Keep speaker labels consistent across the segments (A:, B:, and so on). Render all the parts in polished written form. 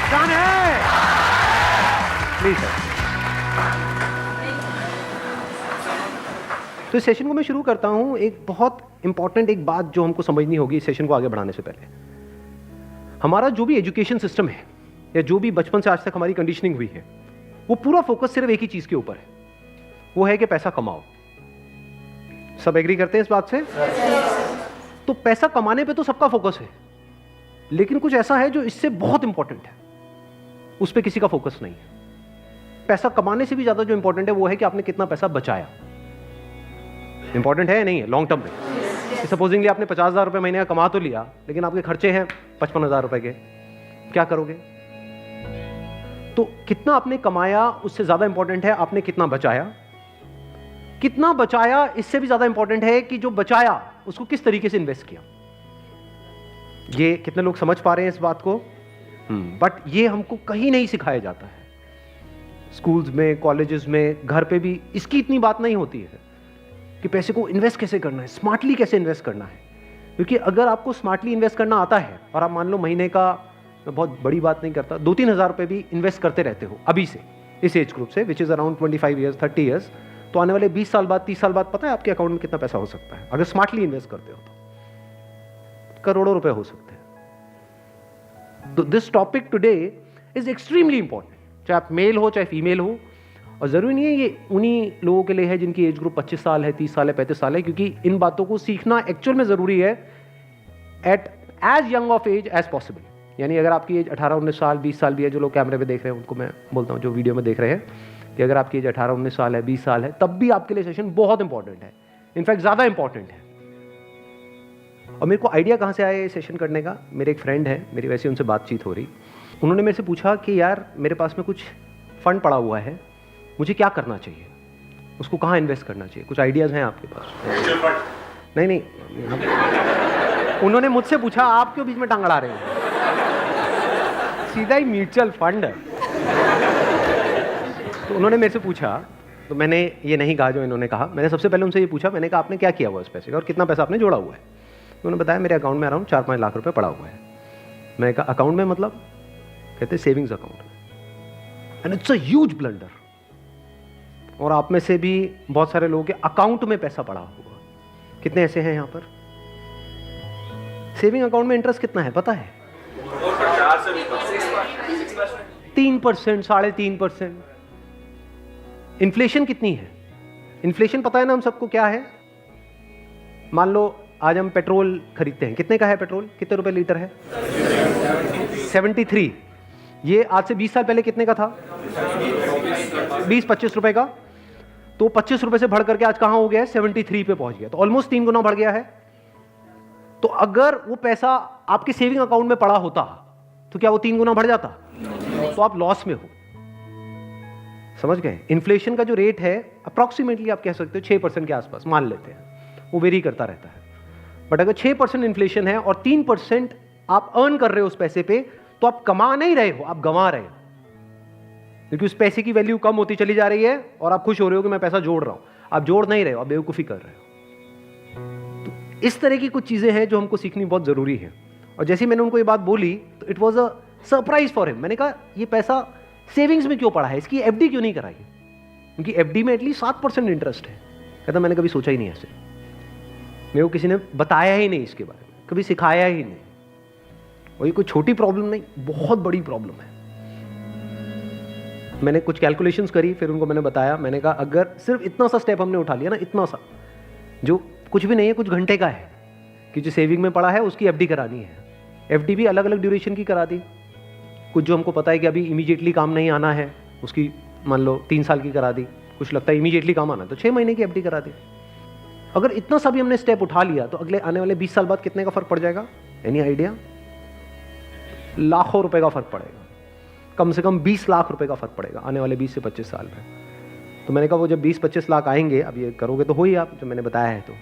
A: Done है। Please sir. तो इस सेशन को मैं शुरू करता हूं। एक बहुत इंपॉर्टेंट एक बात जो हमको समझनी होगी इस सेशन को आगे बढ़ाने से पहले, हमारा जो भी एजुकेशन सिस्टम है या जो भी बचपन से आज तक हमारी कंडीशनिंग हुई है, वो पूरा फोकस सिर्फ एक ही चीज के ऊपर है, वो है कि पैसा कमाओ। सब एग्री करते हैं इस बात से? तो पैसा कमाने पे तो सबका फोकस है, लेकिन कुछ ऐसा है जो इससे बहुत इंपॉर्टेंट है, उस पर किसी का फोकस नहीं है। पैसा कमाने से भी ज्यादा जो इंपॉर्टेंट है वो है कि आपने कितना पैसा बचाया। इंपॉर्टेंट है या नहीं है लॉन्ग टर्म में? सपोजिंगली आपने 50,000 रुपए महीने का कमा तो लिया, लेकिन आपके खर्चे हैं 55,000 रुपए के, क्या करोगे? तो कितना आपने कमाया उससे ज्यादा इंपॉर्टेंट है आपने कितना बचाया। कितना बचाया इससे भी ज्यादा इंपॉर्टेंट है कि जो बचाया उसको किस तरीके से इन्वेस्ट किया। ये कितने लोग समझ पा रहे हैं इस बात को? बट ये हमको कहीं नहीं सिखाया जाता है। स्कूल्स में, कॉलेजेस में, घर पे भी इसकी इतनी बात नहीं होती है कि पैसे को इन्वेस्ट कैसे करना है, स्मार्टली कैसे इन्वेस्ट करना है। क्योंकि अगर आपको स्मार्टली इन्वेस्ट करना आता है और आप मान लो महीने का, मैं बहुत बड़ी बात नहीं करता, 2-3 हज़ार रुपए भी इन्वेस्ट करते रहते हो अभी से, इस एज ग्रुप से, which is around 25 years 30 years, तो आने वाले 20 साल बाद, 30 साल बाद पता है आपके अकाउंट में कितना पैसा हो सकता है अगर स्मार्टली इन्वेस्ट करते हो तो? करोड़ों रुपए हो सकते हैं। तो this topic today is extremely important, चाहे आप मेल हो चाहे फीमेल हो। और जरूरी नहीं है ये उन्हीं लोगों के लिए है जिनकी एज ग्रुप 25 साल है, 30 साल है, 35 साल है, क्योंकि इन बातों को सीखना एक्चुअल में जरूरी है at as young of age as possible. यानी अगर आपकी एज 18-19 साल, 20 साल भी है, जो लोग कैमरे पे देख रहे हैं उनको मैं बोलता हूँ, जो वीडियो में देख रहे हैं, कि अगर आपकी एज 18-19 साल है, 20 साल है, तब भी आपके लिए सेशन बहुत इंपॉर्टेंट है, इनफैक्ट ज्यादा इंपॉर्टेंट है। और मेरे को आइडिया कहाँ से आया ये सेशन करने का? मेरे एक फ्रेंड है, मेरी वैसे उनसे बातचीत हो रही, उन्होंने मेरे से पूछा कि यार मेरे पास में कुछ फंड पड़ा हुआ है, मुझे क्या करना चाहिए, उसको कहाँ इन्वेस्ट करना चाहिए? कुछ आइडियाज हैं आपके पास? नहीं, उन्होंने मुझसे पूछा, आप क्यों बीच में टांग अड़ा रहे हैं? सीधा ही म्यूचुअल फंड। तो उन्होंने मेरे से पूछा, तो मैंने ये नहीं कहा जो इन्होंने कहा, मैंने सबसे पहले उनसे ये पूछा, मैंने कहा आपने क्या किया हुआ इस पैसे का और कितना पैसा आपने जोड़ा हुआ है? तो उन्होंने बताया मेरे अकाउंट में अराउंड 4-5 लाख रुपए पड़ा हुआ है। मैंने कहा अकाउंट में मतलब? कहते savings account. And it's a huge blunder. और आप में से भी बहुत सारे लोगों के अकाउंट में पैसा पड़ा हुआ, कितने ऐसे हैं यहां पर? सेविंग अकाउंट में इंटरेस्ट कितना है पता है? 3%, 3.5%। इन्फ्लेशन कितनी है? इन्फ्लेशन पता है ना हम सबको क्या है? मान लो आज हम पेट्रोल खरीदते हैं, कितने का है पेट्रोल? कितने रुपए लीटर है? 73। ये आज से 20 साल पहले कितने का था? 20-25 रुपए का। तो 25 रुपए से बढ़ करके आज कहां हो गया है? 73 पे पहुंच गया, तो ऑलमोस्ट 3 गुना बढ़ गया है। तो अगर वो पैसा आपके सेविंग अकाउंट में पड़ा होता तो क्या वो 3 गुना बढ़ जाता? तो आप लॉस में हो। समझ गए? इन्फ्लेशन का जो रेट है अप्रॉक्सीमेटली आप कह सकते हो 6% के आसपास मान लेते हैं, वो वेरी करता रहता है। बट अगर 6% इन्फ्लेशन है और 3% आप अर्न कर रहे हो उस पैसे पे, तो आप कमा नहीं रहे हो, आप गंवा रहे हो, क्योंकि उस पैसे की वैल्यू कम होती चली जा रही है और आप खुश हो रहे हो कि मैं पैसा जोड़ रहा हूं। आप जोड़ नहीं रहे हो, आप बेवकूफी कर रहे हो। तो इस तरह की कुछ चीजें हैं जो हमको सीखनी बहुत जरूरी है। और जैसे मैंने उनको ये बात बोली तो it was a surprise for him. मैंने कहा ये पैसा सेविंग्स में क्यों पड़ा है, इसकी एफडी क्यों नहीं कराई? क्योंकि एफडी में एटलीस्ट 7% इंटरेस्ट है। कहता मैंने कभी सोचा ही नहीं ऐसे, मेरे को किसी ने बताया ही नहीं इसके बारे में, कभी सिखाया ही नहीं। और ये कोई छोटी प्रॉब्लम नहीं, बहुत बड़ी प्रॉब्लम है। मैंने कुछ कैलकुलेशंस करी, फिर उनको मैंने बताया, मैंने कहा अगर सिर्फ इतना सा स्टेप हमने उठा लिया ना, इतना सा जो कुछ भी नहीं है, कुछ घंटे का है, कि जो सेविंग में पड़ा है उसकी एफडी करानी है। एफडी भी अलग अलग ड्यूरेशन की करा दी। कुछ जो हमको पता है कि अभी इमीडिएटली काम नहीं आना है, उसकी मान लो 3 साल की करा दी। कुछ लगता है इमीडिएटली काम आना, तो 6 महीने की एफडी करा दी। अगर इतना सा भी हमने स्टेप उठा लिया तो अगले आने वाले 20 साल बाद कितने का फर्क पड़ जाएगा? Any idea? लाखों रुपए का फर्क पड़ेगा, कम से कम 20 लाख रुपए का फर्क पड़ेगा आने वाले 20 से 25 साल में। तो मैंने कहा वो जब 20-25 लाख आएंगे, अब ये करोगे तो हो ही आप, जो मैंने बताया है, तो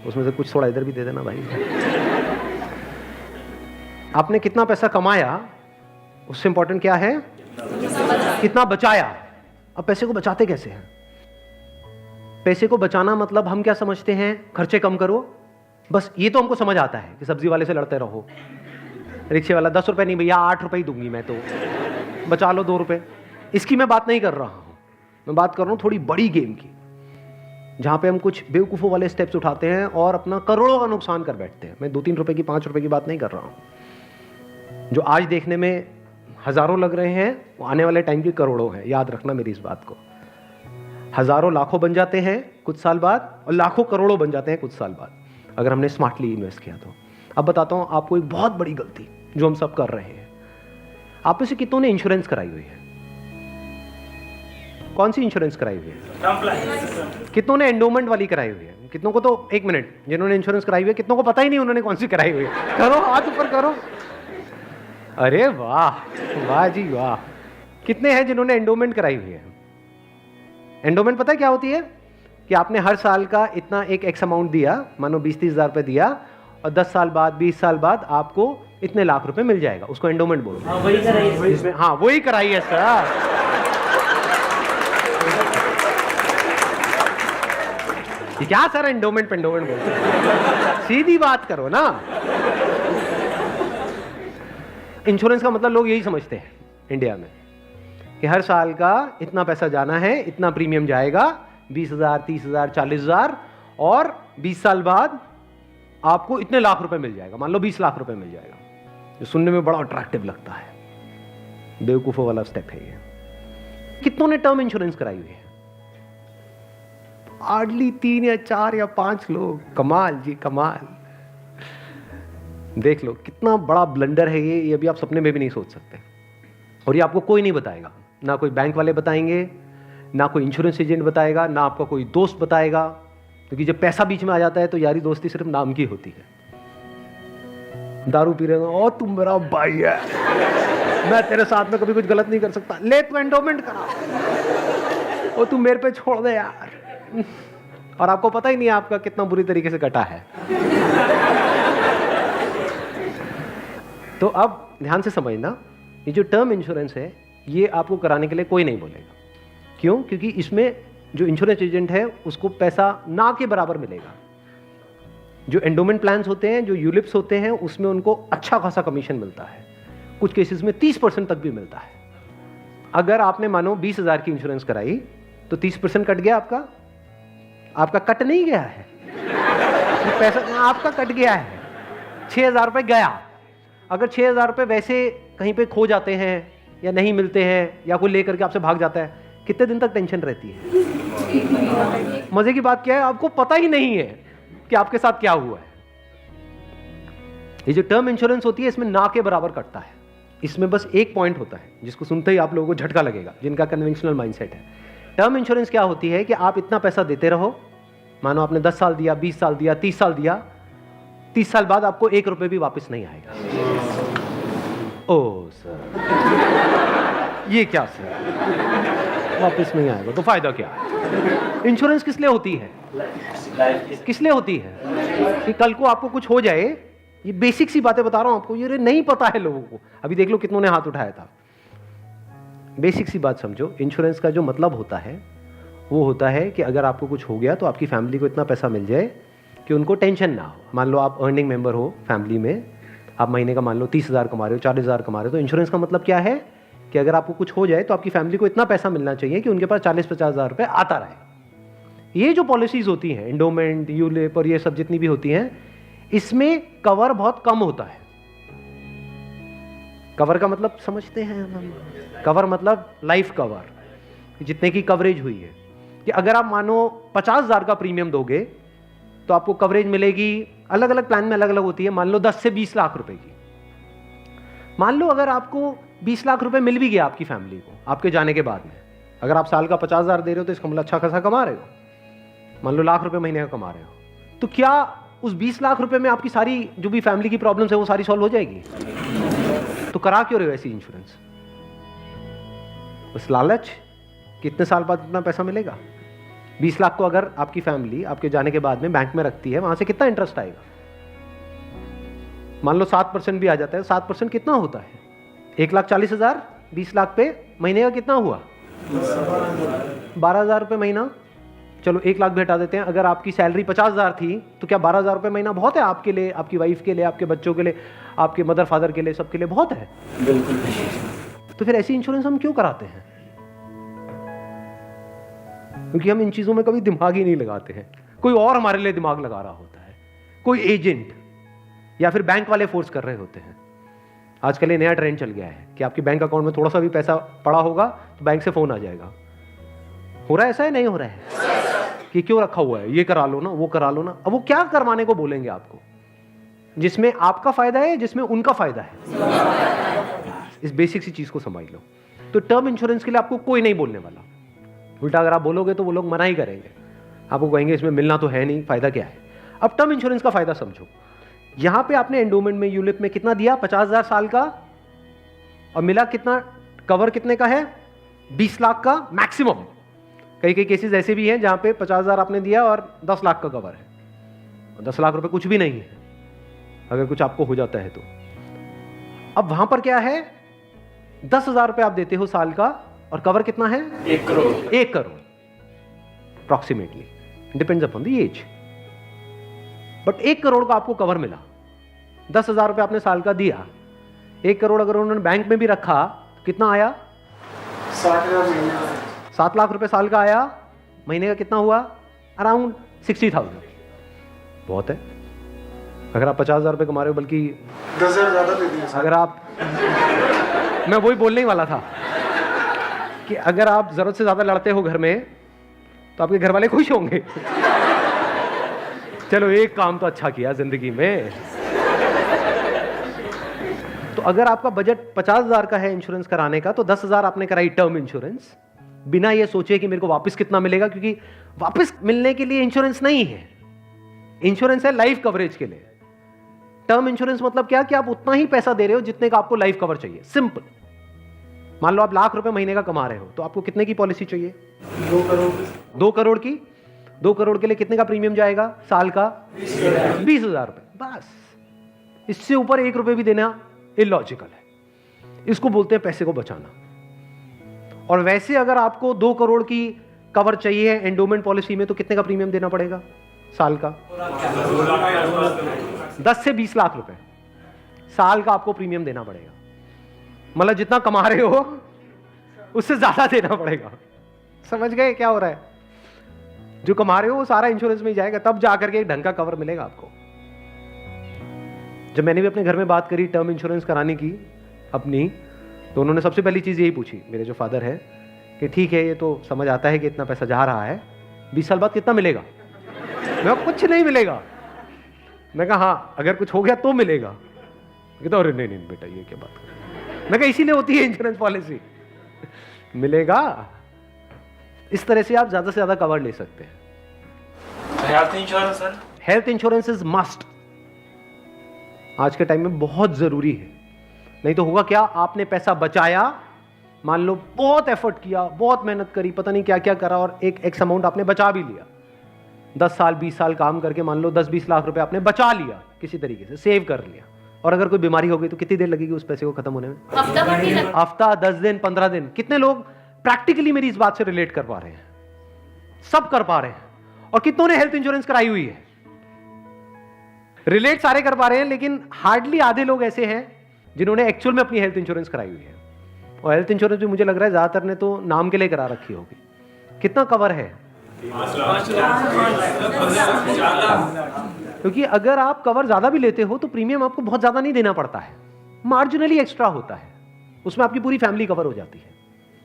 A: उसमें से कुछ थोड़ा इधर भी दे देना भाई। आपने कितना पैसा कमाया उससे इंपॉर्टेंट क्या है? कितना बचाया। अब पैसे को बचाते कैसे हैं? पैसे को बचाना मतलब हम क्या समझते हैं? खर्चे कम करो, बस ये तो हमको समझ आता है कि सब्जी वाले से लड़ते रहो, रिक्शे वाला 10 रुपए नहीं भैया 8 रुपए ही दूंगी मैं, तो बचा लो 2 रुपए। इसकी मैं बात नहीं कर रहा हूँ, मैं बात कर रहा हूँ थोड़ी बड़ी गेम की, जहाँ पे हम कुछ बेवकूफ़ों वाले स्टेप्स उठाते हैं और अपना करोड़ों का नुकसान कर बैठते हैं। मैं 2-3 रुपए की, 5 रुपए की बात नहीं कर रहा हूँ। जो आज देखने में हज़ारों लग रहे हैं, वो आने वाले टाइम की करोड़ों हैं। याद रखना मेरी इस बात को। हज़ारों लाखों बन जाते हैं कुछ साल बाद, और लाखों करोड़ों बन जाते हैं कुछ साल बाद, अगर हमने स्मार्टली इन्वेस्ट किया तो। अब बताता हूँ आपको एक बहुत बड़ी गलती जो हम सब कर रहे हैं। आप में से कितनों ने इंश्योरेंस कराई हुई है? कौन सी इंश्योरेंस कराई हुई है? कितनों ने एंडोमेंट वाली कराई हुई है? कितनों को तो, एक मिनट, जिन्होंने इंश्योरेंस कराई हुई है, कितनों को पता ही नहीं उन्होंने कौन सी कराई हुई है? करो, हाथ ऊपर करो। अरे वाह, वाह जी वाह। कितने हैं जिन्होंने एंडोमेंट कराई हुई है? एंडोमेंट पता है क्या होती है? कि आपने हर साल का इतना एक एक्स अमाउंट दिया, मानो 20-30 हज़ार रुपये दिया, और 10 साल बाद, 20 साल बाद आपको इतने लाख रुपए मिल जाएगा। उसको एंडोमेंट बोलते हैं।
B: वही कराइए
A: इसमें, हाँ वही कराइए सर। ये क्या सर एंडोमेंट पेंडोमेंट बोलते हैं? सीधी बात करो ना। इंश्योरेंस का मतलब लोग यही समझते हैं इंडिया में कि हर साल का इतना पैसा जाना है, इतना प्रीमियम जाएगा, 20,000, 30,000, 40,000, और 20 साल बाद आपको इतने लाख रुपए मिल जाएगा। मान लो 20 लाख रुपए मिल जाएगा, जो सुनने में बड़ा अट्रैक्टिव लगता है। बेवकूफों वाला स्टेप है ये। कितनों ने टर्म इंश्योरेंस कराई हुई है? हार्डली 3 या 4 या 5 लोग। कमाल जी कमाल। देख लो कितना बड़ा ब्लंडर है ये अभी आप सपने में भी नहीं सोच सकते। और ये आपको कोई नहीं बताएगा, ना कोई बैंक वाले बताएंगे, ना कोई इंश्योरेंस एजेंट बताएगा, ना आपका कोई दोस्त बताएगा, क्योंकि जब पैसा बीच में आ जाता है तो यारी दोस्ती सिर्फ नाम की होती है। दारू पी रहे हो, ओ तुम मेरा भाई है, मैं तेरे साथ में कभी कुछ गलत नहीं कर सकता, ले तू एंडोमेंट करा, ओ तू मेरे पे छोड़ दे यार। और आपको पता ही नहीं आपका कितना बुरी तरीके से कटा है। तो अब ध्यान से समझना, ये जो टर्म इंश्योरेंस है ये आपको कराने के लिए कोई नहीं बोलेगा। क्यों? क्योंकि इसमें जो इंश्योरेंस एजेंट है उसको पैसा ना के बराबर मिलेगा। जो एंडोमेंट प्लान्स होते हैं, जो यूलिप्स होते हैं, उसमें उनको अच्छा खासा कमीशन मिलता है, कुछ केसेस में 30% तक भी मिलता है। अगर आपने मानो 20,000 की इंश्योरेंस कराई तो 30% कट गया आपका। आपका कट नहीं गया है, पैसा आपका कट गया है। 6,000 रुपये गया। अगर 6,000 रुपये वैसे कहीं पे खो जाते हैं या नहीं मिलते हैं या कोई लेकर के आपसे भाग जाता है, कितने दिन तक टेंशन रहती है? मजे की बात क्या है, आपको पता ही नहीं है कि आपके साथ क्या हुआ है। ये जो टर्म इंश्योरेंस होती है इसमें ना के बराबर कटता है। इसमें बस एक पॉइंट होता है जिसको सुनते ही आप लोगों को झटका लगेगा, जिनका कन्वेंशनल माइंडसेट है। टर्म इंश्योरेंस क्या होती है कि आप इतना पैसा देते रहो, मानो आपने 10 साल दिया, 20 साल दिया, 30 साल दिया, 30 साल बाद आपको 1 रुपए भी वापस नहीं आएगा। ओ सर, ये क्या सर, वापस नहीं आएगा तो फायदा क्या है? इंश्योरेंस किस लिए होती है? किस लिए होती है? कि कल को आपको कुछ हो जाए। ये बेसिक सी बातें बता रहा हूं आपको, ये नहीं पता है लोगों को। अभी देख लो कितनों ने हाथ उठाया था। बेसिक सी बात समझो, इंश्योरेंस का जो मतलब होता है वो होता है कि अगर आपको कुछ हो गया तो आपकी फैमिली को इतना पैसा मिल जाए कि उनको टेंशन ना हो। मान लो आप अर्निंग मेंबर हो फैमिली में, आप महीने का मान लो 30,000 कमा रहे हो, 40,000 कमा रहे हो, तो इंश्योरेंस का मतलब क्या है कि अगर आपको कुछ हो जाए तो आपकी फैमिली को इतना पैसा मिलना चाहिए कि उनके पास 40-50 हज़ार रुपये आता रहे। ये जो पॉलिसीज होती हैं, एंडोमेंट, यूलिप और ये सब जितनी भी होती हैं, इसमें कवर बहुत कम होता है। कवर का मतलब समझते हैं हम? कवर मतलब लाइफ कवर, जितने की कवरेज हुई है। कि अगर आप मानो 50,000 का प्रीमियम दोगे तो आपको कवरेज मिलेगी, अलग अलग प्लान में अलग अलग होती है, मान लो 10 से 20 लाख रुपए की। मान लो अगर आपको 20 लाख रुपए मिल भी गया आपकी फैमिली को आपके जाने के बाद में, अगर आप साल का 50,000 दे रहे हो तो इसका मतलब अच्छा खासा कमा रहे हो, मान लो लाख रुपए महीने का कमा रहे हो, तो क्या उस 20 लाख रुपए में आपकी सारी जो भी फैमिली की प्रॉब्लम्स है वो सारी सॉल्व हो जाएगी? तो करा क्यों रहे हो ऐसी इंश्योरेंस? बस लालच, कितने साल बाद इतना पैसा मिलेगा? 20 लाख को अगर आपकी फैमिली आपके जाने के बाद में बैंक में रखती है, वहां से कितना इंटरेस्ट आएगा? मान लो 7% भी आ जाता है, 7% कितना होता है? 1,40,000, 20 लाख पे महीने का कितना हुआ? 12,000 रुपये महीना। चलो 1 लाख भी हटा देते हैं। अगर आपकी सैलरी 50,000 थी तो क्या 12,000 रुपये महीना बहुत है आपके लिए, आपकी वाइफ के लिए, आपके बच्चों के लिए, आपके मदर फादर के लिए, सबके लिए बहुत है? तो फिर ऐसी इंश्योरेंस हम क्यों कराते हैं? क्योंकि हम इन चीजों में कभी दिमाग ही नहीं लगाते हैं। कोई और हमारे लिए दिमाग लगा रहा होता है, कोई एजेंट या फिर बैंक वाले फोर्स कर रहे होते हैं। आजकल ये नया ट्रेंड चल गया है कि आपके बैंक अकाउंट में थोड़ा सा भी पैसा पड़ा होगा तो बैंक से फोन आ जाएगा। हो रहा है ऐसा है? नहीं हो रहा है कि क्यों रखा हुआ है, ये करा लो ना, वो करा लो ना। अब वो क्या करवाने को बोलेंगे आपको, जिसमें आपका फायदा है, जिसमें उनका फायदा है। इस बेसिक सी चीज को समझ लो। तो टर्म इंश्योरेंस के लिए आपको कोई नहीं बोलने वाला। उल्टा अगर आप बोलोगे तो वो लोग मना ही करेंगे, आपको कहेंगे इसमें मिलना तो है नहीं, फायदा क्या है। अब टर्म इंश्योरेंस का फायदा समझो। यहां पे आपने एंडोमेंट में, यूलिप में कितना दिया? 50,000 साल का, और मिला कितना? कवर कितने का है? 20 लाख का मैक्सिमम। कई कई केसेस ऐसे भी हैं जहां पे 50,000 आपने दिया और 10 लाख का कवर है, और 10 लाख रुपए कुछ भी नहीं है अगर कुछ आपको हो जाता है तो। अब वहां पर क्या है? 10,000 रुपए आप देते हो साल का, और कवर कितना है?
B: 1 crore.
A: 1 crore approximately, depends upon the age. But 1 crore का आपको कवर मिला। 10,000 रुपए आपने साल का दिया, 1 करोड़ अगर उन्होंने बैंक में भी रखा तो कितना आया? 7 लाख रुपए साल का आया। महीने का कितना हुआ? अराउंड 60,000। बहुत है। अगर आप 50,000 रुपए कमा रहे हो, बल्कि
B: 10,000 ज्यादा दे दिए।
A: अगर आप मैं वही बोलने ही वाला था कि अगर आप जरूरत से ज्यादा लड़ते हो घर में तो आपके घर वाले खुश होंगे। चलो एक काम तो अच्छा किया जिंदगी में। तो अगर आपका बजट 50,000 का है इंश्योरेंस कराने का, तो 10,000 आपने कराई टर्म इंश्योरेंस, बिना ये सोचे कि मेरे को वापस कितना मिलेगा, क्योंकि वापस मिलने के लिए इंश्योरेंस नहीं है। इंश्योरेंस है लाइफ कवरेज के लिए। टर्म इंश्योरेंस मतलब क्या? कि आप उतना ही पैसा दे रहे हो जितने का आपको लाइफ कवर चाहिए। सिंपल। मान लो आप लाख रुपए महीने का कमा रहे हो, तो आपको कितने की पॉलिसी चाहिए?
B: 2 करोड़।
A: 2 करोड़ की। 2 करोड़ के लिए कितने का प्रीमियम जाएगा साल का? 20,000 रुपए। बस, इससे ऊपर 1 रुपए भी देना इलॉजिकल है। इसको बोलते हैं पैसे को बचाना। और वैसे अगर आपको 2 करोड़ की कवर चाहिए एंडोमेंट पॉलिसी में, तो कितने का प्रीमियम देना पड़ेगा साल का? 10 से 20 लाख रुपए साल का आपको प्रीमियम देना पड़ेगा। मतलब जितना कमा रहे हो उससे ज्यादा देना पड़ेगा। समझ गए क्या हो रहा है? जो कमा रहे हो वो सारा इंश्योरेंस में ही जाएगा, तब जाकर के एक ढंग का कवर मिलेगा आपको। जब मैंने भी अपने घर में बात करी टर्म इंश्योरेंस कराने की अपनी, तो उन्होंने सबसे पहली चीज यही पूछी, मेरे जो फादर है, कि ठीक है ये तो समझ आता है कि इतना पैसा जा रहा है, 20 साल बाद कितना मिलेगा? मैं कुछ नहीं मिलेगा। मैं कहा हाँ अगर कुछ हो गया तो मिलेगा। कहता अरे नहीं नहीं बेटा ये क्या बात कर रहे हो? मैं कहा इसीलिए होती है इंश्योरेंस पॉलिसी, मिलेगा। इस तरह से आप ज्यादा से ज्यादा कवर ले सकते हैं।
B: Health insurance sir?
A: Health insurance is must. आज के टाइम में बहुत जरूरी है। नहीं तो होगा क्या? आपने पैसा बचाया, मान लो बहुत एफर्ट किया, बहुत मेहनत करी, पता नहीं क्या क्या करा, और एक एक्स अमाउंट आपने बचा भी लिया। 10 साल 20 साल काम करके मान लो 10-20 लाख रुपए आपने बचा लिया, किसी तरीके से सेव कर लिया, और अगर कोई बीमारी हो गई तो कितनी देर लगेगी उस पैसे को खत्म होने में? हफ्ता, 10 दिन, 15 दिन। कितने लोग प्रैक्टिकली मेरी इस बात से रिलेट कर पा रहे हैं? सब कर पा रहे हैं। और कितनों ने हेल्थ इंश्योरेंस कराई हुई है? रिलेट सारे कर पा रहे हैं, लेकिन हार्डली आधे लोग ऐसे हैं जिन्होंने एक्चुअल में अपनी हेल्थ इंश्योरेंस कराई हुई है। और हेल्थ इंश्योरेंस भी मुझे लग रहा है ज्यादातर ने तो नाम के लिए करा रखी होगी। कितना कवर है? क्योंकि अगर आप कवर ज्यादा भी लेते हो तो प्रीमियम आपको बहुत ज्यादा नहीं देना पड़ता है, मार्जिनली एक्स्ट्रा होता है। उसमें आपकी पूरी फैमिली कवर हो जाती है।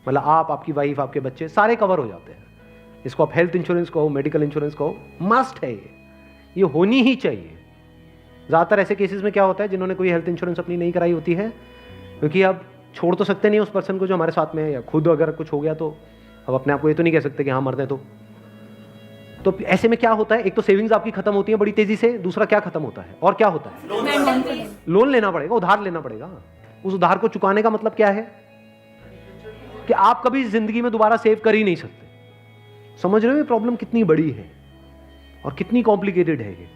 A: मतलब आप, आपकी वाइफ, आपके बच्चे सारे कवर हो जाते हैं। इसको आप हेल्थ इंश्योरेंस कहो, मेडिकल इंश्योरेंस कहो, मस्ट है ये होनी ही चाहिए। ज्यादातर ऐसे केसेस में क्या होता है, जिन्होंने कोई हेल्थ इंश्योरेंस अपनी नहीं कराई होती है, क्योंकि अब छोड़ तो सकते नहीं उस पर्सन को जो हमारे साथ में है, या खुद अगर कुछ हो गया तो अब अपने आप को ये तो नहीं कह सकते कि हाँ मरते तो ऐसे में क्या होता है? एक तो सेविंग्स आपकी खत्म होती है बड़ी तेजी से, दूसरा क्या खत्म होता है? और क्या होता है? लोन लेना पड़ेगा, उधार लेना पड़ेगा। उस उधार को चुकाने का मतलब क्या है? कि आप कभी जिंदगी में दोबारा सेव कर ही नहीं सकते। समझ रहे हो ये प्रॉब्लम कितनी बड़ी है और कितनी कॉम्प्लिकेटेड है ये?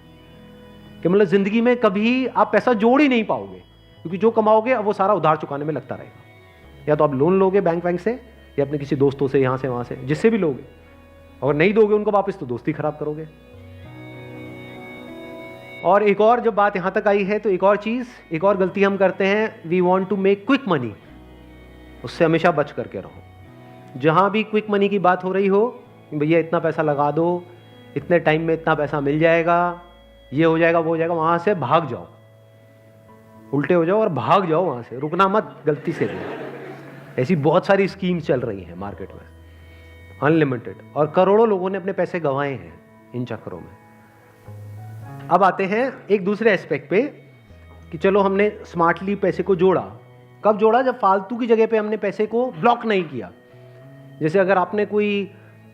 A: कि मतलब जिंदगी में कभी आप पैसा जोड़ ही नहीं पाओगे, क्योंकि जो कमाओगे अब वो सारा उधार चुकाने में लगता रहेगा। या तो आप लोन लोगे बैंक से, या अपने किसी दोस्तों से, यहां से वहां से, जिससे भी लोगे। अगर नहीं दोगे उनको वापस तो दोस्ती खराब करोगे। और एक और जब बात यहां तक आई है तो एक और चीज, एक और गलती हम करते हैं, we want to make quick money. उससे हमेशा बच करके रहो। जहाँ भी क्विक मनी की बात हो रही हो, भैया इतना पैसा लगा दो, इतने टाइम में इतना पैसा मिल जाएगा, ये हो जाएगा वो हो जाएगा, वहाँ से भाग जाओ, उल्टे हो जाओ और भाग जाओ वहाँ से, रुकना मत गलती से भी। ऐसी बहुत सारी स्कीम्स चल रही हैं मार्केट में, अनलिमिटेड, और करोड़ों लोगों ने अपने पैसे गंवाए हैं इन चक्करों में। अब आते हैं एक दूसरे एस्पेक्ट पे कि चलो हमने स्मार्टली पैसे को जोड़ा। कब जोड़ा? जब फालतू की जगह पे हमने पैसे को ब्लॉक नहीं किया। जैसे अगर आपने कोई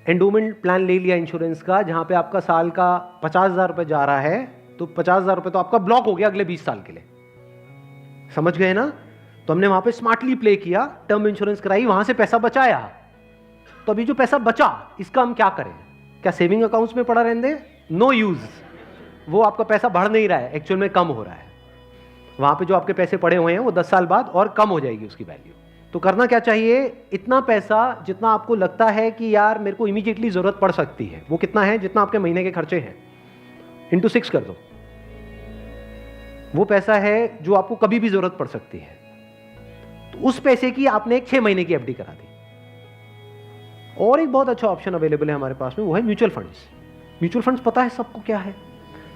A: एंडोमेंट प्लान ले लिया इंश्योरेंस का, जहां पे आपका साल का 50,000 रुपये जा रहा है, तो 50,000 रुपये तो आपका ब्लॉक हो गया अगले 20 साल के लिए। समझ गए ना? तो हमने वहां पे स्मार्टली प्ले किया, टर्म इंश्योरेंस कराई, वहां से पैसा बचाया। तो अभी जो पैसा बचा, इसका हम क्या करें? क्या सेविंग अकाउंट्स में पड़ा रहने दें? No use. वो आपका पैसा बढ़ नहीं रहा है, एक्चुअल में कम हो रहा है। वहां पे जो आपके पैसे पड़े हुए हैं वो 10 साल बाद और कम हो जाएगी उसकी वैल्यू। तो करना क्या चाहिए? इतना पैसा जितना आपको लगता है कि यार मेरे को इमीडिएटली जरूरत पड़ सकती है, वो कितना है? जितना आपके महीने के खर्चे हैं, इंटू 6 कर दो। वो पैसा है जो आपको कभी भी जरूरत पड़ सकती है। तो उस पैसे की आपने एक 6 महीने की एफडी करा दी। और एक बहुत अच्छा ऑप्शन अवेलेबल है हमारे पास में, वो है म्यूचुअल फंड्स। म्यूचुअल फंड्स पता है सबको क्या है?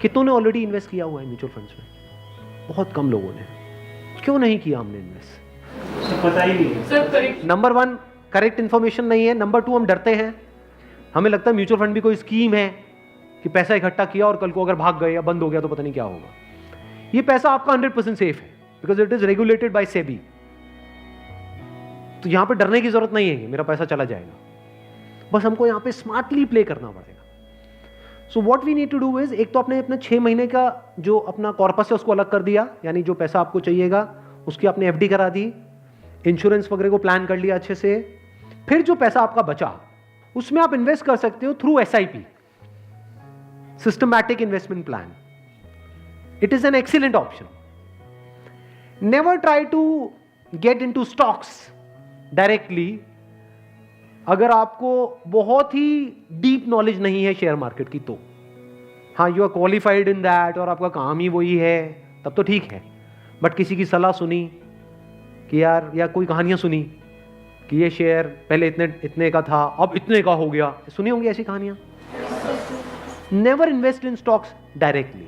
A: कितनों ने ऑलरेडी इन्वेस्ट किया हुआ है म्यूचुअल फंड्स में? बहुत कम लोगों ने। क्यों नहीं किया हमने इन्वेस्ट?
B: पता ही नहीं है।
A: नंबर 1 करेक्ट इंफॉर्मेशन नहीं है। नंबर 2 हम डरते हैं। हमें लगता है म्यूचुअल फंड भी कोई स्कीम है कि पैसा इकट्ठा किया और कल को अगर भाग गए या बंद हो गया तो पता नहीं क्या होगा। ये पैसा आपका 100% सेफ है, because it is regulated by SEBI. तो यहां पे डरने की जरूरत नहीं है कि मेरा पैसा चला जाएगा। बस हमको यहां पे स्मार्टली प्ले करना पड़ेगा। So what we need to do is, एक तो आपने अपने 6 महीने का जो अपना कॉर्पस है उसको अलग कर दिया, यानी जो पैसा आपको चाहिएगा उसकी आपने एफडी करा दी, इंश्योरेंस वगैरह को प्लान कर लिया अच्छे से। फिर जो पैसा आपका बचा उसमें आप इन्वेस्ट कर सकते हो through SIP, systematic investment plan. It is an excellent option. Never try to get into stocks directly अगर आपको बहुत ही डीप नॉलेज नहीं है शेयर मार्केट की तो। हाँ, you are qualified in that और आपका काम ही वही है, तब तो ठीक है। बट किसी की सलाह सुनी कि यार, या कोई कहानियां सुनी कि ये शेयर पहले इतने का था अब इतने का हो गया, सुनी होंगी ऐसी कहानियां। Never invest in stocks directly,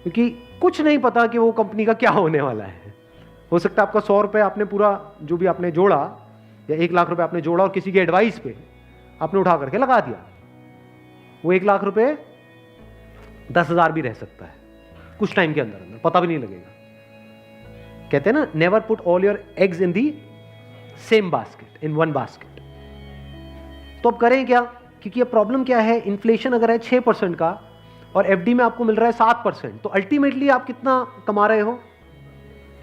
A: क्योंकि कुछ नहीं पता कि वो कंपनी का क्या होने वाला है। हो सकता है आपका 100 रुपये आपने पूरा जो भी आपने जोड़ा या 1 लाख रुपए आपने जोड़ा और किसी की एडवाइस पे आपने उठा करके लगा दिया, वो 1 लाख रुपए 10,000 भी रह सकता है कुछ टाइम के अंदर अंदर, पता भी नहीं लगेगा। कहते हैं ना, never put all your eggs in the same basket, in one basket. तो अब करें क्या? क्योंकि अब प्रॉब्लम क्या है, इन्फ्लेशन अगर है 6% का और एफडी में आपको मिल रहा है 7%, तो अल्टीमेटली आप कितना कमा रहे हो?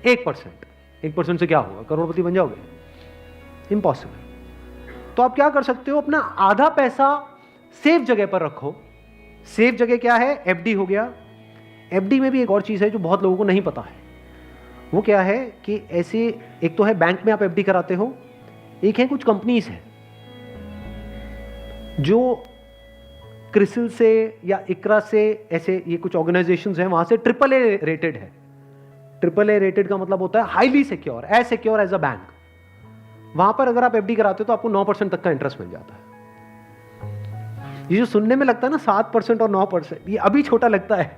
A: 1%। 1% से क्या होगा? करोड़पति बन जाओगे? इम्पॉसिबल। तो आप क्या कर सकते हो, अपना आधा पैसा सेफ जगह पर रखो। सेफ जगह क्या है? एफडी हो गया। एफडी में भी एक और चीज है जो बहुत लोगों को नहीं पता है। वो क्या है कि ऐसे, एक तो है बैंक में आप एफडी कराते हो, एक है कुछ कंपनीज है जो क्रिसिल से या इकरा से, ऐसे ये कुछ ऑर्गेनाइजेशंस हैं, वहां से AAA रेटेड है। AAA रेटेड का मतलब होता है highly secure, as secure as a bank. वहां पर अगर आप एफडी कराते हो तो आपको 9% तक का इंटरेस्ट मिल जाता है। ये जो सुनने में लगता है ना 7% और 9%, ये अभी छोटा लगता है,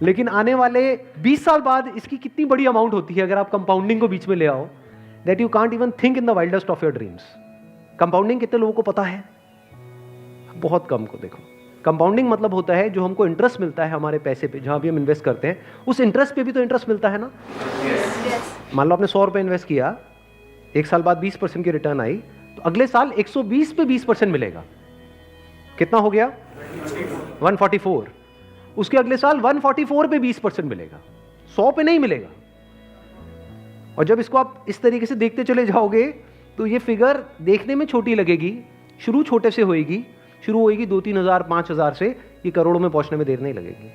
A: लेकिन आने वाले 20 साल बाद इसकी कितनी बड़ी अमाउंट होती है अगर आप कंपाउंडिंग को बीच में ले आओ, that you can't even think in the wildest of your dreams. Compounding कितने लोगों को पता है? बहुत कम को। देखो, कंपाउंडिंग मतलब होता है जो हमको इंटरेस्ट मिलता है हमारे पैसे पे, जहां भी हम इन्वेस्ट करते हैं उस इंटरेस्ट पे भी तो इंटरेस्ट मिलता है ना। मान लो आपने 100 रुपए इन्वेस्ट किया, 1 साल बाद 20% की रिटर्न आई, तो अगले साल 120 पे 20% मिलेगा। कितना हो गया? 144। उसके अगले साल 144 पे 20% मिलेगा, 100 पे नहीं मिलेगा। और जब इसको आप इस तरीके से देखते चले जाओगे तो ये फिगर देखने में छोटी लगेगी, शुरू छोटे से होएगी, शुरू होएगी 2-3 हजार 5 हजार से, ये करोड़ों में पहुंचने में देर नहीं लगेगी।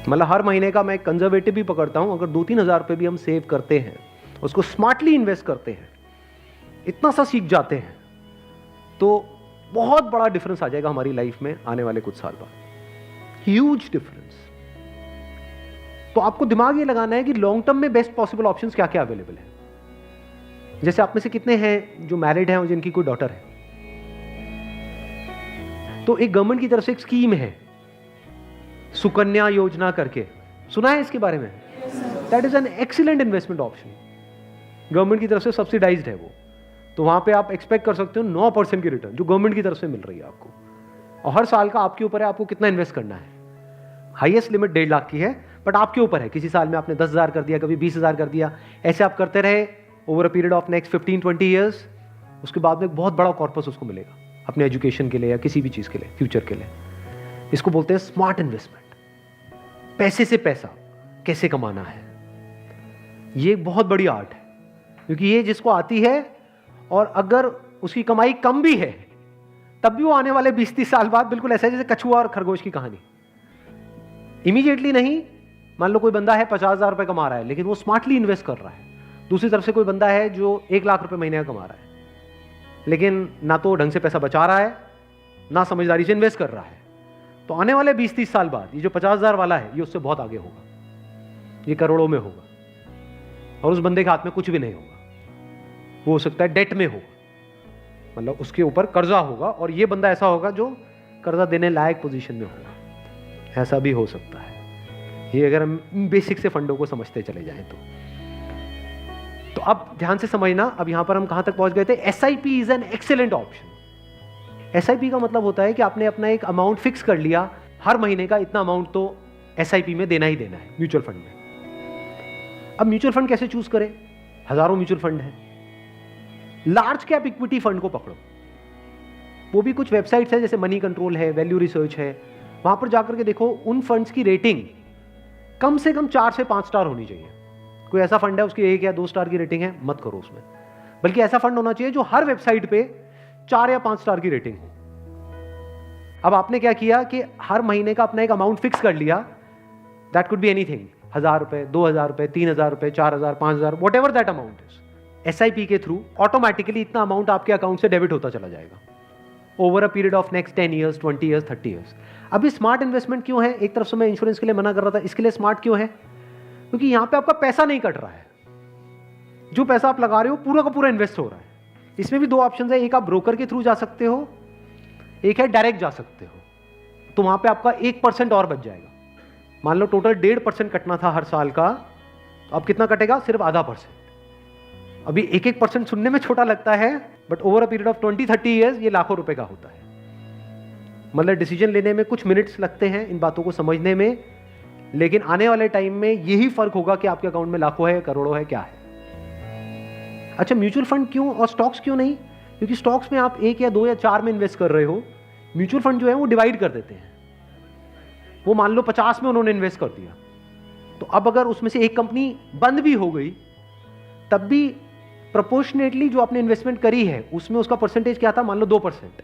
A: मतलब हर महीने का मैं कंजर्वेटिव भी पकड़ता हूं, अगर 2-3 हजार रुपए भी हम सेव करते हैं, उसको स्मार्टली इन्वेस्ट करते हैं, इतना सा सीख जाते हैं, तो बहुत बड़ा डिफरेंस आ जाएगा हमारी लाइफ में आने वाले कुछ साल बाद। Huge difference. तो आपको दिमाग ये लगाना है कि लॉन्ग टर्म में बेस्ट पॉसिबल ऑप्शंस क्या क्या अवेलेबल है। जैसे आप में से कितने हैं जो मैरिड हैं और जिनकी कोई डॉटर है? तो एक गवर्नमेंट की तरफ से एक स्कीम है सुकन्या योजना करके, सुना है इसके बारे में? That is an excellent investment option. Government की तरफ से सब्सिडाइज्ड है वो, तो वहां पे आप एक्सपेक्ट कर सकते हो 9% की रिटर्न जो गवर्नमेंट की तरफ से मिल रही है आपको, और हर साल का आपके ऊपर है आपको कितना इन्वेस्ट करना है। हाईएस्ट लिमिट 1.5 लाख की है, बट आपके ऊपर है। किसी साल में आपने 10,000 कर दिया, कभी 20,000 कर दिया, ऐसे आप करते रहे over a period of next 15-20 years, उसके बाद में एक बहुत बड़ा कॉर्पस उसको मिलेगा अपने एजुकेशन के लिए या किसी भी चीज के लिए, फ्यूचर के लिए। इसको बोलते हैं स्मार्ट इन्वेस्टमेंट। पैसे से पैसा कैसे कमाना है, ये एक बहुत बड़ी आर्ट है, क्योंकि ये जिसको आती है और अगर उसकी कमाई कम भी है तब भी वो आने वाले 20-30 साल बाद बिल्कुल ऐसा है जैसे कछुआ और खरगोश की कहानी। इमीडिएटली नहीं, मान लो कोई बंदा है 50,000 रुपए कमा रहा है लेकिन वो स्मार्टली इन्वेस्ट कर रहा है। दूसरी तरफ से कोई बंदा है जो 1 लाख रुपए महीने का कमा रहा है, लेकिन ना तो ढंग से पैसा बचा रहा है ना समझदारी से इन्वेस्ट कर रहा है। तो आने वाले 20-30 साल बाद ये जो 50,000 वाला है ये उससे बहुत आगे होगा, ये करोड़ों में होगा, और उस बंदे के हाथ में कुछ भी नहीं होगा। वो हो सकता है डेट में होगा, मतलब उसके ऊपर कर्जा होगा, और ये बंदा ऐसा होगा जो कर्जा देने लायक पोजीशन में होगा। ऐसा भी हो सकता है, ये अगर हम बेसिक से फंडों को समझते चले जाएं तो अब ध्यान से समझना। अब यहां पर हम कहां तक पहुंच गए थे? SIP is an excellent option. SIP का मतलब होता है कि आपने अपना एक अमाउंट फिक्स कर लिया, हर महीने का इतना अमाउंट तो एसआईपी में देना ही देना है म्यूचुअल फंड में। अब म्यूचुअल फंड कैसे चूज करें? हजारों म्यूचुअल फंड है। लार्ज कैप इक्विटी फंड को पकड़ो, वो भी कुछ वेबसाइट्स है जैसे मनी कंट्रोल है, वैल्यू रिसर्च है, वहां पर जाकर के देखो उन फंड्स की रेटिंग कम से कम 4 से 5 स्टार होनी चाहिए। कोई ऐसा फंड है उसकी 1 या 2 स्टार की रेटिंग है, मत करो उसमें, बल्कि ऐसा फंड होना चाहिए जो हर वेबसाइट पे 4 या 5 स्टार की रेटिंग हो। अब आपने क्या किया कि हर महीने का अपना एक अमाउंट फिक्स कर लिया, दैट कुड बी एनीथिंग, 1,000 रुपए, 2,000 रुपए, 3,000 रुपए, 4,000, 5,000, what ever that amount is. SIP के थ्रू ऑटोमेटिकली इतना अमाउंट आपके अकाउंट से डेबिट होता चला जाएगा over a period of next 10 years, 20 years, 30 years. अभी स्मार्ट इन्वेस्टमेंट क्यों है? एक तरफ से मैं इंश्योरेंस के लिए मना कर रहा था, इसके लिए स्मार्ट क्यों है? क्योंकि यहां पे आपका पैसा नहीं कट रहा है, जो पैसा आप लगा रहे हो पूरा का पूरा इन्वेस्ट हो रहा है। इसमें भी 2 ऑप्शन है, एक आप ब्रोकर के थ्रू जा सकते हो, एक है डायरेक्ट जा सकते हो। तो वहां पे आपका 1% और बच जाएगा। मान लो टोटल 1.5% कटना था हर साल का, तो अब कितना कटेगा? सिर्फ आधा %। अभी 1% सुनने में छोटा लगता है, but over a period of 20-30 years ये लाखों रुपए का होता है। मतलब डिसीजन लेने में कुछ मिनट्स लगते हैं इन बातों को समझने में, लेकिन आने वाले टाइम में यही फर्क होगा कि आपके अकाउंट में लाखों है, करोड़ों है, क्या है। अच्छा, म्यूचुअल फंड क्यों और स्टॉक्स क्यों नहीं? क्योंकि स्टॉक्स में आप 1 या 2 या 4 में इन्वेस्ट कर रहे हो, म्यूचुअल फंड जो है वो डिवाइड कर देते हैं। वो मान लो 50 में उन्होंने इन्वेस्ट कर दिया, तो अब अगर उसमें से एक कंपनी बंद भी हो गई तब भी प्रोपोर्शनेटली जो आपने इन्वेस्टमेंट करी है उसमें उसका परसेंटेज क्या था? मान लो 2%,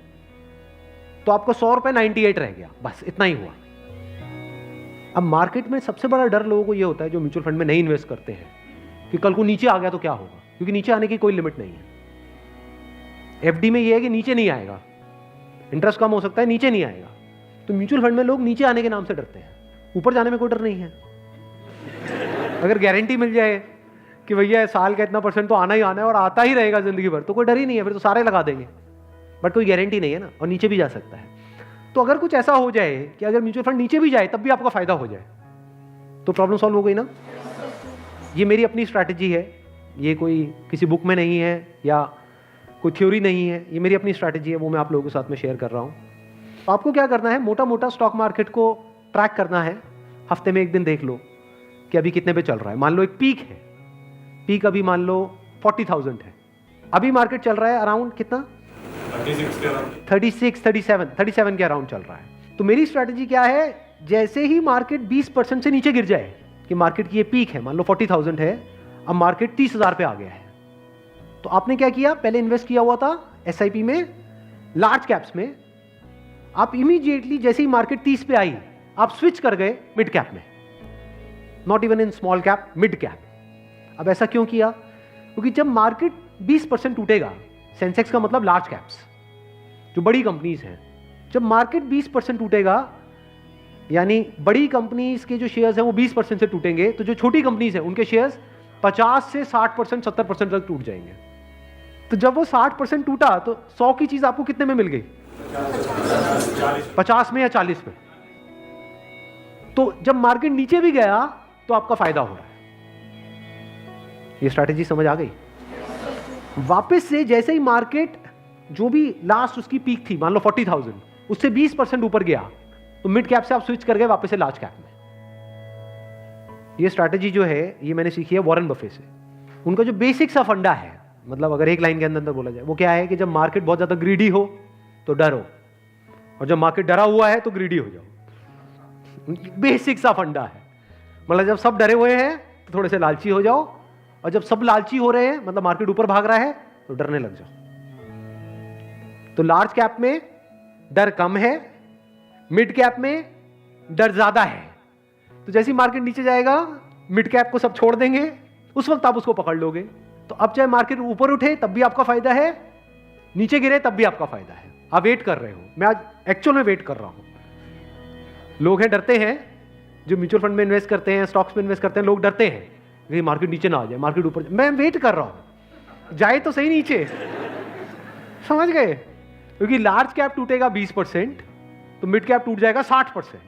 A: तो आपको 100 रुपए 98 रह गया, बस इतना ही हुआ। अब मार्केट में सबसे बड़ा डर लोगों को यह होता है जो म्यूचुअल फंड में नहीं इन्वेस्ट करते हैं कि कल को नीचे आ गया तो क्या होगा, क्योंकि नीचे आने की कोई लिमिट नहीं है। एफडी में यह है कि नीचे नहीं आएगा, इंटरेस्ट कम हो सकता है, नीचे नहीं आएगा। तो म्यूचुअल फंड में लोग नीचे आने के नाम से डरते हैं, ऊपर जाने में कोई डर नहीं है। अगर गारंटी मिल जाए कि भैया साल का इतना % तो आना ही आना है और आता ही रहेगा जिंदगी भर, तो कोई डर ही नहीं है, फिर तो सारे लगा देंगे। बट कोई गारंटी नहीं है ना, और नीचे भी जा सकता है। तो अगर कुछ ऐसा हो जाए कि अगर म्यूचुअल फंड नीचे भी जाए तब भी आपका फायदा हो जाए, तो प्रॉब्लम सॉल्व हो गई ना। ये मेरी अपनी स्ट्रैटेजी है, ये कोई किसी बुक में नहीं है या कोई थ्योरी नहीं है, ये मेरी अपनी स्ट्रैटेजी है, वो मैं आप लोगों के साथ में शेयर कर रहा हूँ। आपको क्या करना है? मोटा मोटा स्टॉक मार्केट को ट्रैक करना है, हफ्ते में एक दिन देख लो कि अभी कितने पे चल रहा है। मान लो एक पीक है, पीक अभी मान लो 40,000 है, अभी मार्केट चल रहा है अराउंड कितना? 37 के अराउंड चल रहा है। तो मेरी स्ट्रैटेजी क्या है? जैसे ही मार्केट 20% से नीचे गिर जाए, कि मार्केट की ये पीक है, मान लो 40,000 है, अब मार्केट 30,000 पे आ गया है, तो आपने क्या किया? पहले इन्वेस्ट किया हुआ था एसआईपी में, लार्ज कैप्स में, आप इमीडिएटली जैसे ही मार्केट 30 पे आई आप स्विच कर गए मिड कैप में, not even in small cap, mid cap. अब ऐसा क्यों किया? क्योंकि जब मार्केट 20% टूटेगा, सेंसेक्स का मतलब लार्ज कैप्स जो बड़ी कंपनीज हैं, जब मार्केट 20% टूटेगा यानी बड़ी कंपनीज के जो शेयर्स हैं वो 20% से टूटेंगे, तो जो छोटी कंपनीज हैं उनके शेयर्स 50 से 60%, 70% तक टूट जाएंगे। तो जब वो 60% टूटा तो 100 की चीज आपको कितने में मिल गई? 50 में या 40 में। तो जब मार्केट नीचे भी गया तो आपका फायदा हो रहा है। ये स्ट्रैटेजी समझ आ गई? वापस से जैसे ही मार्केट जो भी लास्ट उसकी पीक थी, मान लो 40,000, उससे 20% ऊपर गया तो मिड कैप से आप स्विच कर गए वापस से लार्ज कैप में। ये स्ट्रैटेजी जो है ये मैंने सीखी है वॉरेन बफे से। उनका जो बेसिक सा फंडा है, मतलब अगर एक लाइन के अंदर बोला जाए, वो क्या है कि जब मार्केट बहुत ज्यादा ग्रीडी हो तो डरो, और जब मार्केट डरा हुआ है तो ग्रीडी हो जाओ। बेसिक सा फंडा है। मतलब जब सब डरे हुए हैं तो थोड़े से लालची हो जाओ, और जब सब लालची हो रहे हैं, मतलब मार्केट ऊपर भाग रहा है, तो डरने लग जाओ। तो लार्ज कैप में डर कम है, मिड कैप में डर ज्यादा है। तो जैसे ही मार्केट नीचे जाएगा मिड कैप को सब छोड़ देंगे, उस वक्त आप उसको पकड़ लोगे। तो अब चाहे मार्केट ऊपर उठे तब भी आपका फायदा है, नीचे गिरे तब भी आपका फायदा है। आप वेट कर रहे हो, मैं आज एक्चुअल में वेट कर रहा हूं। लोग हैं डरते हैं, जो म्यूचुअल फंड में इन्वेस्ट करते हैं, स्टॉक्स में इन्वेस्ट करते हैं, लोग डरते हैं कि मार्केट नीचे ना आ जाए, मार्केट ऊपर। मैं वेट कर रहा हूं, जाए तो सही नीचे। समझ गए? क्योंकि लार्ज कैप टूटेगा 20%, तो मिड कैप टूट जाएगा 60%।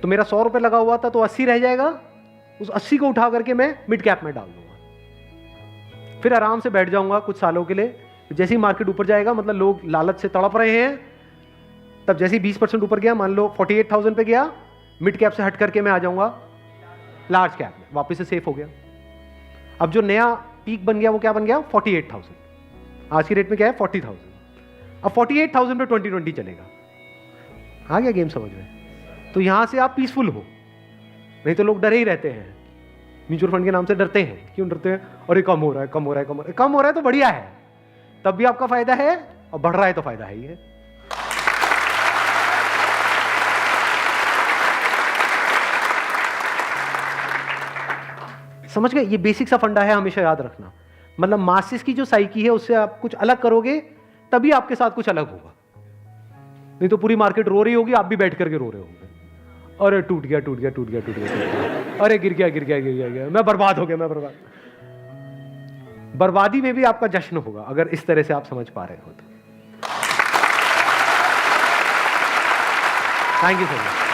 A: तो मेरा 100 रुपए लगा हुआ था तो 80 रह जाएगा, उस 80 को उठा करके मैं मिड कैप में डाल दूंगा, फिर आराम से बैठ जाऊंगा कुछ सालों के लिए। जैसे ही मार्केट ऊपर जाएगा, मतलब लोग लालच से तड़प रहे हैं, तब जैसे ही 20% ऊपर गया, मान लो 48,000 पे गया, मिड कैप से हट करके मैं आ जाऊंगा लार्ज कैप में, वापस से सेफ हो गया। अब जो नया पीक बन गया वो क्या बन गया? 48,000। आज की रेट में क्या है? 40,000। अब 48,000 पे 2020 चलेगा। आ गया गेम समझ में? तो यहां से आप पीसफुल हो, नहीं तो लोग डरे ही रहते हैं। म्यूचुअल फंड के नाम से डरते हैं। क्यों डरते हैं? अरे कम हो रहा है, कम हो रहा है, कम हो रहा है। कम हो रहा है तो बढ़िया है, तब भी आपका फायदा है, और बढ़ रहा है तो फायदा है ही है। समझ गए? ये बेसिक सा फंडा है, हमेशा याद रखना। मतलब मासिस की जो साइकी है उससे आप कुछ अलग करोगे तभी आपके साथ कुछ अलग होगा, नहीं तो पूरी मार्केट रो रही होगी, आप भी बैठ करके रो रहे होंगे। अरे टूट गया, टूट गया, टूट गया, टूट गया, अरे गिर गया, गिर गया, गिर गया, गिर गया, मैं बर्बाद हो गया, मैं बर्बाद। बर्बादी में भी आपका जश्न होगा अगर इस तरह से आप समझ पा रहे हो तो। Thank you so much.